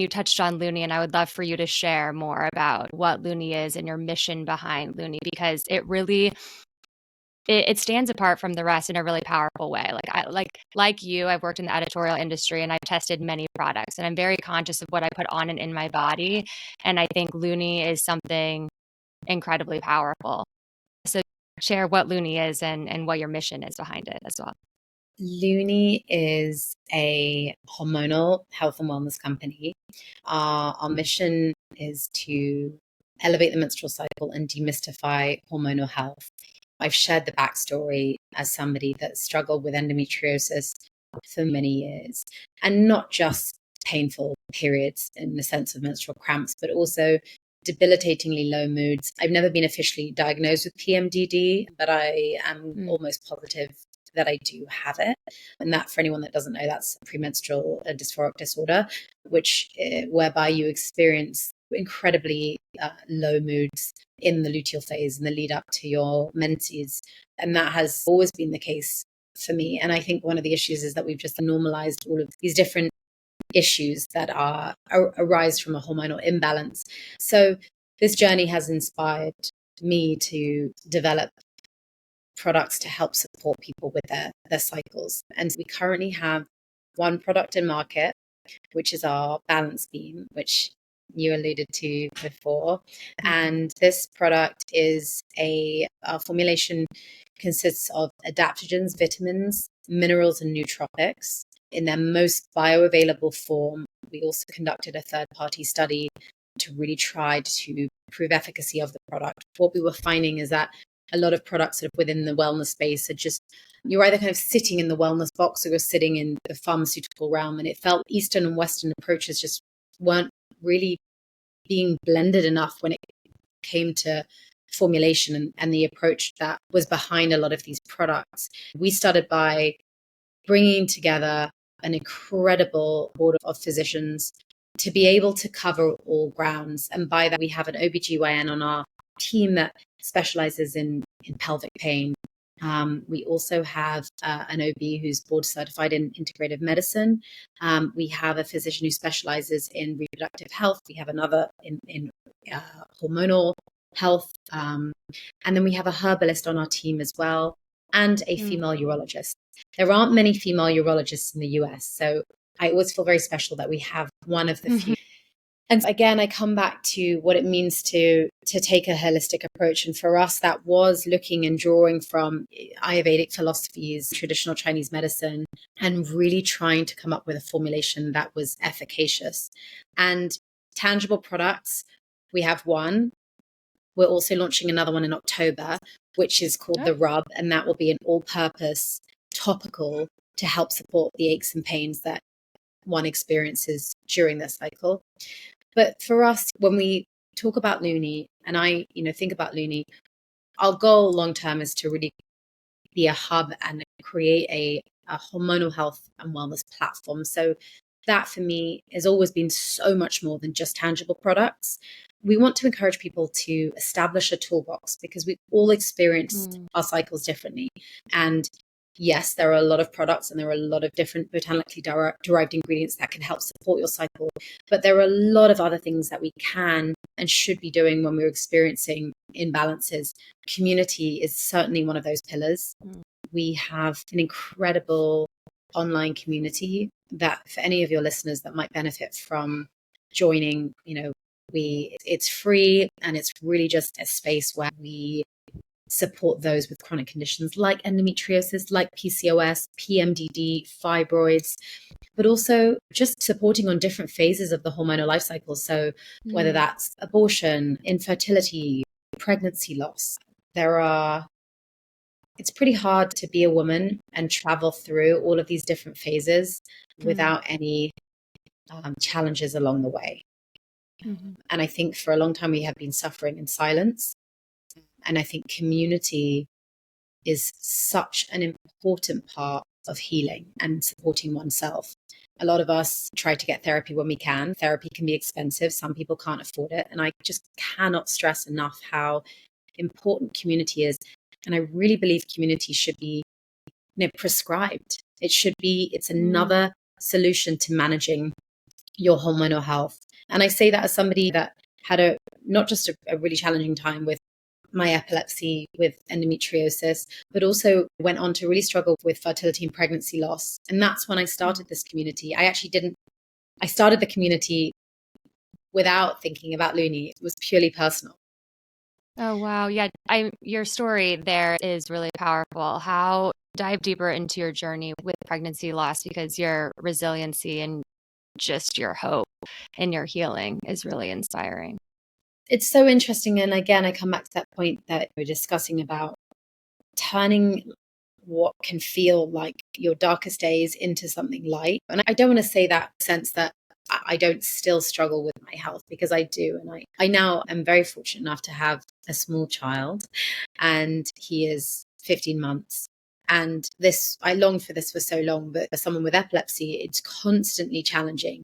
You touched on Looni, and I would love for you to share more about what Looni is and your mission behind Looni, because it stands apart from the rest in a really powerful way. Like you, I've worked in the editorial industry and I've tested many products, and I'm very conscious of what I put on and in my body. And I think Looni is something incredibly powerful. So share what Looni is and what your mission is behind it as well. Looni is a hormonal health and wellness company. Our mission is to elevate the menstrual cycle and demystify hormonal health. I've shared the backstory as somebody that struggled with endometriosis for many years, and not just painful periods in the sense of menstrual cramps, but also debilitatingly low moods. I've never been officially diagnosed with PMDD, but I am almost positive that I do have it. And that, for anyone that doesn't know, that's premenstrual dysphoric disorder, which whereby you experience incredibly low moods in the luteal phase in the lead up to your menses. And that has always been the case for me. And I think one of the issues is that we've just normalized all of these different issues that arise from a hormonal imbalance. So this journey has inspired me to develop products to help support people with their cycles. And we currently have one product in market, which is our balance beam, which you alluded to before. And this product is our formulation consists of adaptogens, vitamins, minerals, and nootropics in their most bioavailable form. We also conducted a third-party study to really try to prove efficacy of the product. What we were finding is that a lot of products sort of within the wellness space are just, you're either kind of sitting in the wellness box or you're sitting in the pharmaceutical realm. And it felt Eastern and Western approaches just weren't really being blended enough when it came to formulation and the approach that was behind a lot of these products. We started by bringing together an incredible board of physicians to be able to cover all grounds. And by that, we have an OBGYN on our team that specializes in pelvic pain. We also have an OB who's board certified in integrative medicine. We have a physician who specializes in reproductive health. We have another in hormonal health. And then we have a herbalist on our team as well, and a female urologist. There aren't many female urologists in the US, so I always feel very special that we have one of the few. And again, I come back to what it means to take a holistic approach. And for us, that was looking and drawing from Ayurvedic philosophies, traditional Chinese medicine, and really trying to come up with a formulation that was efficacious. And tangible products, we have one. We're also launching another one in October, which is called the Rub, and that will be an all-purpose topical to help support the aches and pains that one experiences during their cycle. But for us, when we talk about Looni, and I think about Looni, our goal long term is to really be a hub and create a hormonal health and wellness platform. So that for me has always been so much more than just tangible products. We want to encourage people to establish a toolbox because we've all experienced our cycles differently. And yes, there are a lot of products and there are a lot of different botanically derived ingredients that can help support your cycle. But there are a lot of other things that we can and should be doing when we're experiencing imbalances. Community is certainly one of those pillars. We have an incredible online community that for any of your listeners that might benefit from joining, it's free and it's really just a space where we support those with chronic conditions like endometriosis, like PCOS, PMDD, fibroids, but also just supporting on different phases of the hormonal life cycle. So whether that's abortion, infertility, pregnancy loss, it's pretty hard to be a woman and travel through all of these different phases without any challenges along the way. And I think for a long time we have been suffering in silence. And I think community is such an important part of healing and supporting oneself. A lot of us try to get therapy when we can. Therapy can be expensive. Some people can't afford it. And I just cannot stress enough how important community is. And I really believe community should be prescribed. It's another solution to managing your hormonal health. And I say that as somebody that had not just a really challenging time with my epilepsy, with endometriosis, but also went on to really struggle with fertility and pregnancy loss. And that's when I started this community. I started the community without thinking about Looni. It was purely personal. Oh, wow. Yeah. Your story there is really powerful. Dive deeper into your journey with pregnancy loss, because your resiliency and just your hope and your healing is really inspiring. It's so interesting. And again, I come back to that point that we're discussing about turning what can feel like your darkest days into something light. And I don't want to say that sense that I don't still struggle with my health, because I do. And I now am very fortunate enough to have a small child, and he is 15 months. And I longed for this for so long, but for someone with epilepsy, it's constantly challenging,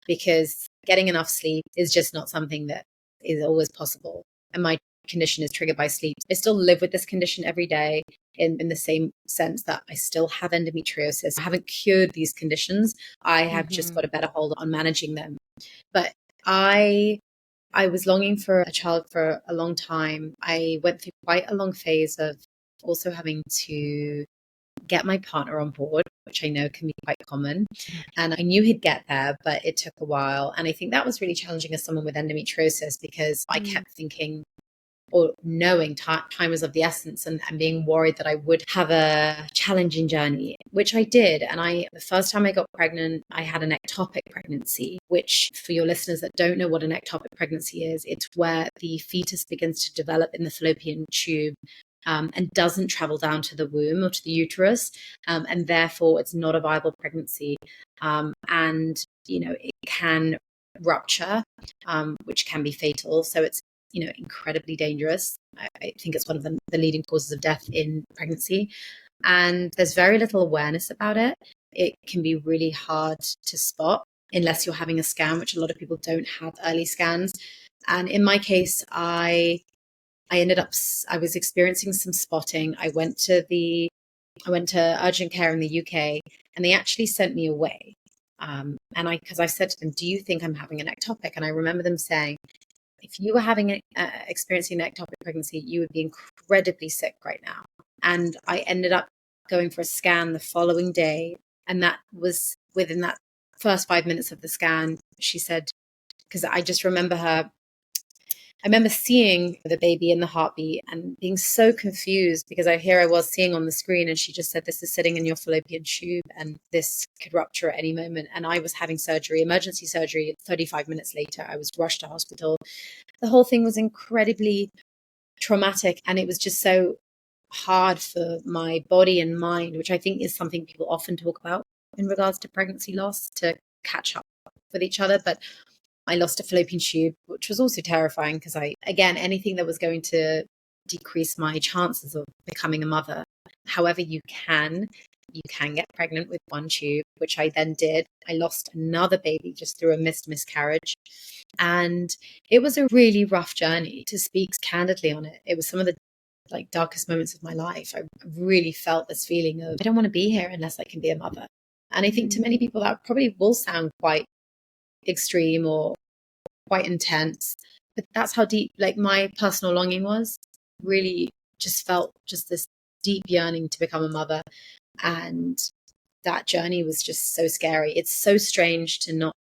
because getting enough sleep is just not something that is always possible. And my condition is triggered by sleep. I still live with this condition every day, in the same sense that I still have endometriosis. I haven't cured these conditions. I have just got a better hold on managing them. But I was longing for a child for a long time. I went through quite a long phase of also having to get my partner on board, which I know can be quite common. And I knew he'd get there, but it took a while. And I think that was really challenging as someone with endometriosis, because I kept thinking, or knowing time was of the essence, and being worried that I would have a challenging journey, which I did. And the first time I got pregnant, I had an ectopic pregnancy, which, for your listeners that don't know what an ectopic pregnancy is, it's where the fetus begins to develop in the fallopian tube, and doesn't travel down to the womb or to the uterus. And therefore it's not a viable pregnancy. And, it can rupture, which can be fatal. So it's, incredibly dangerous. I think it's one of the leading causes of death in pregnancy. And there's very little awareness about it. It can be really hard to spot unless you're having a scan, which a lot of people don't have early scans. And in my case, I was experiencing some spotting. I went to urgent care in the UK, and they actually sent me away. Because I said to them, "Do you think I'm having an ectopic?" And I remember them saying, "If you were experiencing an ectopic pregnancy, you would be incredibly sick right now." And I ended up going for a scan the following day. And that was within that first 5 minutes of the scan. She said, because I just remember I remember seeing the baby in the heartbeat and being so confused, because I was seeing on the screen, and she just said, "This is sitting in your fallopian tube and this could rupture at any moment." And I was having emergency surgery. 35 minutes later, I was rushed to hospital. The whole thing was incredibly traumatic, and it was just so hard for my body and mind, which I think is something people often talk about in regards to pregnancy loss, to catch up with each other. But I lost a fallopian tube, which was also terrifying, because anything that was going to decrease my chances of becoming a mother. However, you can get pregnant with one tube, which I then did. I lost another baby just through a miscarriage. And it was a really rough journey, to speak candidly on it. It was some of the darkest moments of my life. I really felt this feeling of, I don't want to be here unless I can be a mother. And I think to many people that probably will sound quite extreme or quite intense, but that's how deep my personal longing was. Really just felt just this deep yearning to become a mother. And that journey was just so scary. It's so strange to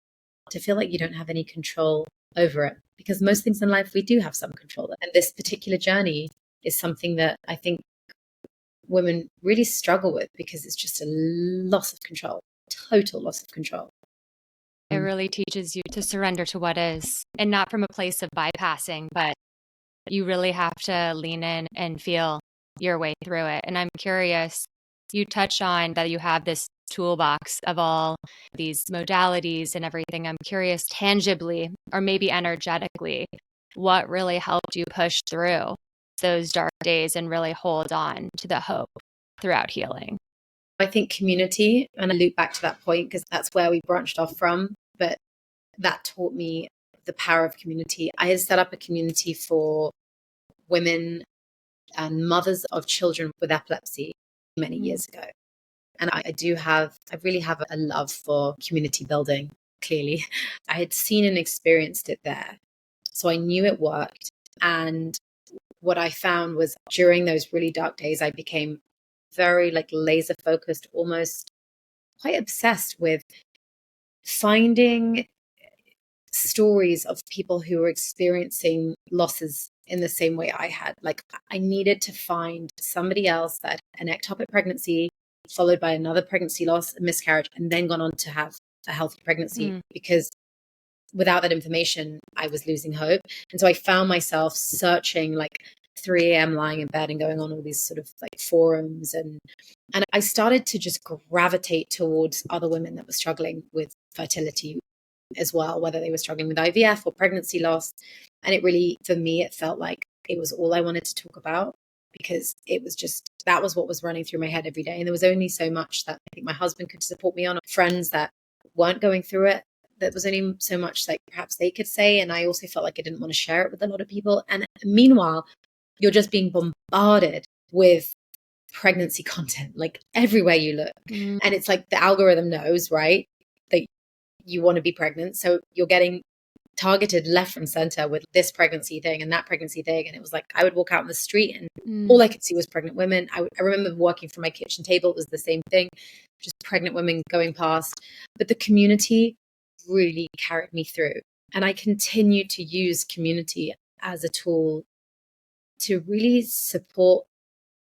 feel like you don't have any control over it, because most things in life we do have some control. And this particular journey is something that I think women really struggle with, because it's just a loss of control, total loss of control. It really teaches you to surrender to what is, and not from a place of bypassing, but you really have to lean in and feel your way through it. And I'm curious, you touch on that you have this toolbox of all these modalities and everything. I'm curious, tangibly or maybe energetically, what really helped you push through those dark days and really hold on to the hope throughout healing? I think community, and I loop back to that point because that's where we branched off from, but that taught me the power of community. I had set up a community for women and mothers of children with epilepsy many years ago. And I really have a love for community building. clearly. I had seen and experienced it there. So I knew it worked. And what I found was during those really dark days, I became very like laser focused, almost quite obsessed with finding stories of people who were experiencing losses in the same way I had. Like I needed to find somebody else that had an ectopic pregnancy, followed by another pregnancy loss, a miscarriage, and then gone on to have a healthy pregnancy. Because without that information, I was losing hope. And so I found myself searching like 3 a.m. lying in bed and going on all these sort of like forums. And I started to just gravitate towards other women that were struggling with fertility as well, whether they were struggling with IVF or pregnancy loss. And it really, for me, it felt like it was all I wanted to talk about, because it was just, that was what was running through my head every day. And there was only so much that I think my husband could support me on, friends that weren't going through it. There was only so much like perhaps they could say. And I also felt like I didn't want to share it with a lot of people. And meanwhile, you're just being bombarded with pregnancy content, like everywhere you look. And it's like the algorithm knows, right, that you want to be pregnant. So you're getting targeted left and center with this pregnancy thing and that pregnancy thing. And it was like, I would walk out in the street and all I could see was pregnant women. I remember working from my kitchen table. It was the same thing, just pregnant women going past. But the community really carried me through. And I continue to use community as a tool to really support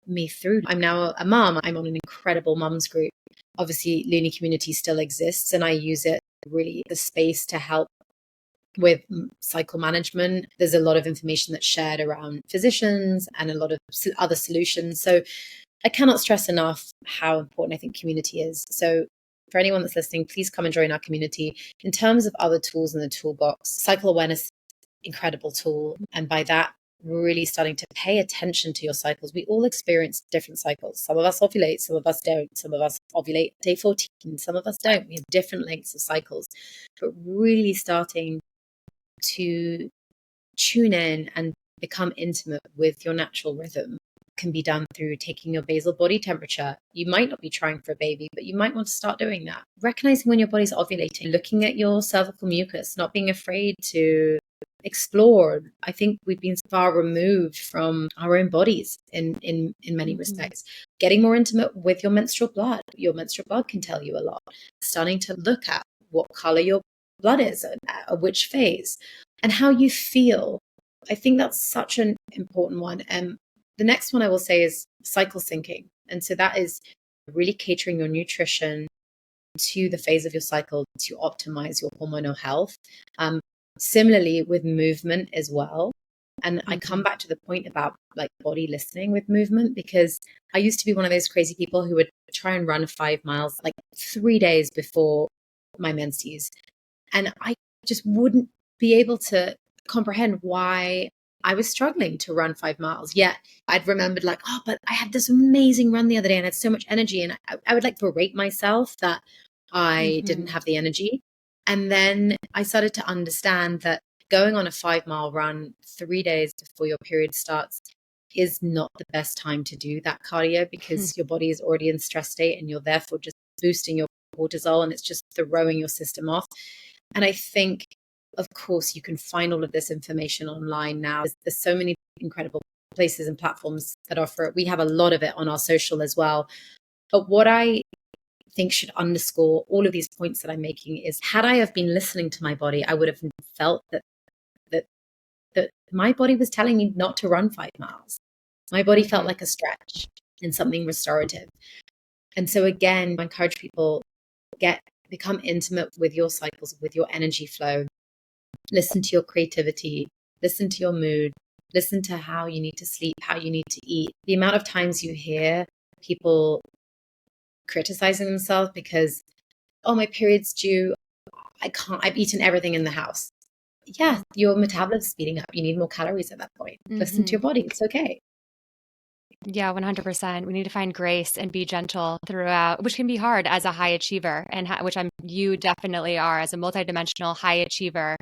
me through. I'm now a mom. I'm on an incredible mums group. Obviously, Looni community still exists, and I use it really the space to help with cycle management. There's a lot of information that's shared around physicians and a lot of other solutions. So I cannot stress enough how important I think community is. So for anyone that's listening, please come and join our community. In terms of other tools in the toolbox, cycle awareness, incredible tool. And by that, really starting to pay attention to your cycles. We all experience different cycles. Some of us ovulate, some of us don't. Some of us ovulate day 14, some of us don't. We have different lengths of cycles. But really starting to tune in and become intimate with your natural rhythm can be done through taking your basal body temperature. You might not be trying for a baby, but you might want to start doing that. Recognizing when your body's ovulating, looking at your cervical mucus, not being afraid to explore. I think we've been far removed from our own bodies in many respects. Getting more intimate with your menstrual blood. Your menstrual blood can tell you a lot. Starting to look at what color your blood is at which phase and how you feel. I think that's such an important one. And the next one I will say is cycle syncing. And so that is really catering your nutrition to the phase of your cycle to optimize your hormonal health. Similarly with movement as well. And I come back to the point about like body listening with movement, because I used to be one of those crazy people who would try and run 5 miles like 3 days before my menses. And I just wouldn't be able to comprehend why I was struggling to run 5 miles. Yet I'd remembered like, oh, but I had this amazing run the other day and I had so much energy. And I would like berate myself that I didn't have the energy. And then I started to understand that going on a 5-mile run 3 days before your period starts is not the best time to do that cardio, because your body is already in stress state and you're therefore just boosting your cortisol and it's just throwing your system off. And I think, of course, you can find all of this information online now. There's so many incredible places and platforms that offer it. We have a lot of it on our social as well. But what I think should underscore all of these points that I'm making is, had I have been listening to my body, I would have felt that my body was telling me not to run 5 miles. My body felt like a stretch and something restorative. And so again, I encourage people, become intimate with your cycles, with your energy flow. Listen to your creativity, listen to your mood, listen to how you need to sleep, how you need to eat. The amount of times you hear people criticizing themselves because, oh, my period's due, I've eaten everything in the house. Yeah, your metabolism is speeding up. You need more calories at that point. Listen to your body. It's okay. Yeah, 100%. We need to find grace and be gentle throughout, which can be hard as a high achiever, and which you definitely are as a multidimensional high achiever.